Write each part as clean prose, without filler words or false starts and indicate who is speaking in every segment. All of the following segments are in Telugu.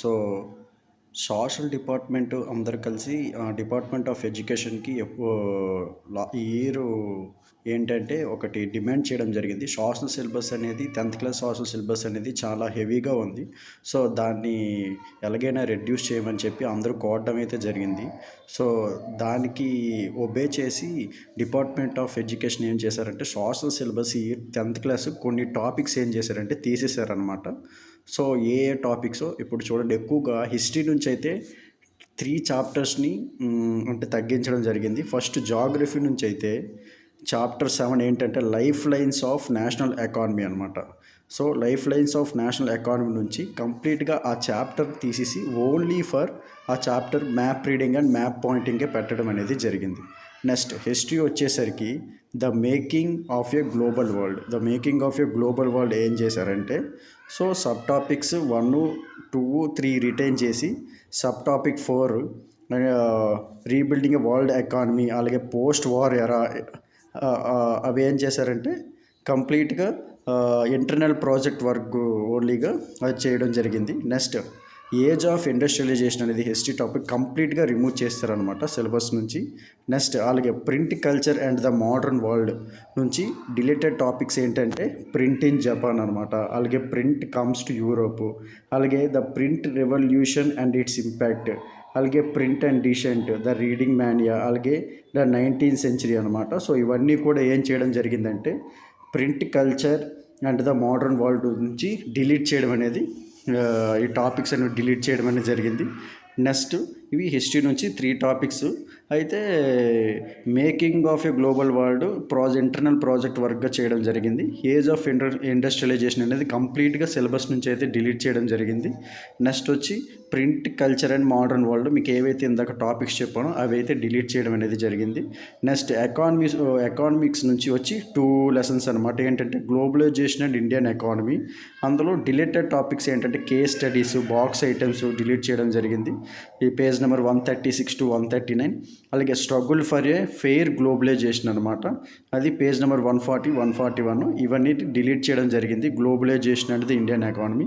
Speaker 1: సో సోషల్ డిపార్ట్మెంట్ అందరు కలిసి డిపార్ట్మెంట్ ఆఫ్ ఎడ్యుకేషన్కి ఈ ఇయర్ ఏంటంటే ఒకటి డిమాండ్ చేయడం జరిగింది. సోషల్ సిలబస్ అనేది 10th క్లాస్ సోషల్ సిలబస్ అనేది చాలా హెవీగా ఉంది. సో దాన్ని ఎలాగైనా రెడ్యూస్ చేయమని చెప్పి అందరూ కోరడం అయితే జరిగింది. సో దానికి ఒబే చేసి డిపార్ట్మెంట్ ఆఫ్ ఎడ్యుకేషన్ ఏం చేశారంటే సోషల్ సిలబస్ ఈ 10th క్లాస్ కొన్ని టాపిక్స్ ఏం చేశారంటే తీసేశారనమాట. సో ఏ టాపిక్సో ఇప్పుడు చూడండి, ఎక్కువగా హిస్టరీ నుంచి అయితే 3 చాప్టర్స్ని అంటే తగ్గించడం జరిగింది. ఫస్ట్ జాగ్రఫీ నుంచి అయితే చాప్టర్ 7 ఏంటంటే life lines of national economy అనమాట. So life lines of national economy నుంచి కంప్లీట్గా ఆ చాప్టర్ తీసేసి ఓన్లీ ఫర్ ఆ chapter map reading and map పాయింటింగే పెట్టడం అనేది జరిగింది. నెక్స్ట్ హిస్టరీ వచ్చేసరికి the making of a global world ఏం చేశారంటే, సో సబ్ టాపిక్స్ 1, 2, 3 రిటైన్ చేసి sub topic 4 rebuilding a world economy, అలాగే పోస్ట్ వార్ ఎరా అవి ఏం చేశారంటే కంప్లీట్గా ఇంటర్నల్ ప్రాజెక్ట్ వర్క్ ఓన్లీగా అది చేయడం జరిగింది. నెక్స్ట్ ఏజ్ ఆఫ్ ఇండస్ట్రియలైజేషన్ అనేది హిస్టరీ టాపిక్ కంప్లీట్గా రిమూవ్ చేస్తారనమాట సిలబస్ నుంచి. నెక్స్ట్ అలాగే print culture and the modern world నుంచి డిలీటెడ్ టాపిక్స్ ఏంటంటే ప్రింట్ ఇన్ జపాన్ అనమాట, అలాగే ప్రింట్ కమ్స్ టు యూరోప్, అలాగే the print revolution and its impact, అలాగే print and dissent, the reading mania, అలాగే ద 19th సెంచరీ అనమాట. సో ఇవన్నీ కూడా ఏం చేయడం జరిగిందంటే print culture and the modern world నుంచి డిలీట్ చేయడం అనేది, ఈ టాపిక్స్ అనేవి డిలీట్ చేయడం అనేది జరిగింది. నెక్స్ట్ ఇవి హిస్టరీ నుంచి 3 టాపిక్స్ అయితే making of a global world internal project వర్క్గా చేయడం జరిగింది. ఏజ్ ఆఫ్ ఇండస్ట్రియలైజేషన్ అనేది కంప్లీట్గా సిలబస్ నుంచి అయితే డిలీట్ చేయడం జరిగింది. నెక్స్ట్ వచ్చి print culture and modern world మీకు ఏవైతే ఇందాక టాపిక్స్ చెప్పానో అవి అయితే డిలీట్ చేయడం అనేది జరిగింది. నెక్స్ట్ ఎకానమిక్స్ నుంచి వచ్చి 2 లెసన్స్ అనమాట, ఏంటంటే గ్లోబలైజేషన్ అండ్ ఇండియన్ ఎకానమీ. అందులో డిలీటెడ్ టాపిక్స్ ఏంటంటే case studies, box items delete చేయడం జరిగింది. ఈ పేజ్ నెంబర్ 136 to 139. అలాగే struggle for a fair globalization అనమాట, అది పేజ్ నెంబర్ 140, 141. ఇవన్నీ డిలీట్ చేయడం జరిగింది. గ్లోబలైజేషన్ అనేది ఇండియన్ ఎకానమీ.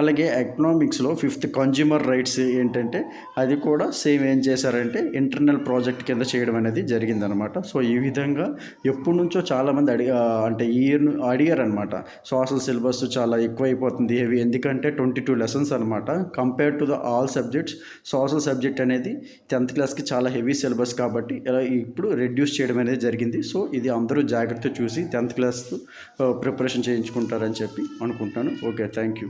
Speaker 1: అలాగే ఎకనామిక్స్లో 5th కన్జ్యూమర్ రైట్స్ ఏంటంటే అది కూడా సేమ్ ఏం చేశారంటే ఇంటర్నల్ ప్రాజెక్ట్ కింద చేయడం అనేది జరిగిందనమాట. సో ఈ విధంగా ఎప్పటి నుంచో చాలామంది అంటే ఈ ఇయర్ అడిగారనమాట, సోషల్ సిలబస్ చాలా ఎక్కువైపోతుంది హెవీ, ఎందుకంటే 22 లెసన్స్ అనమాట. Compare to the all subjects social subject అనేది 10th క్లాస్కి చాలా హెవీ సిలబస్ కాబట్టి ఇలా ఇప్పుడు రెడ్యూస్ చేయడం అనేది జరిగింది. సో ఇది అందరూ జాగ్రత్త చూసి 10th క్లాస్ ప్రిపరేషన్ చేయించుకుంటారని చెప్పి అనుకుంటున్నాను. Okay, thank you.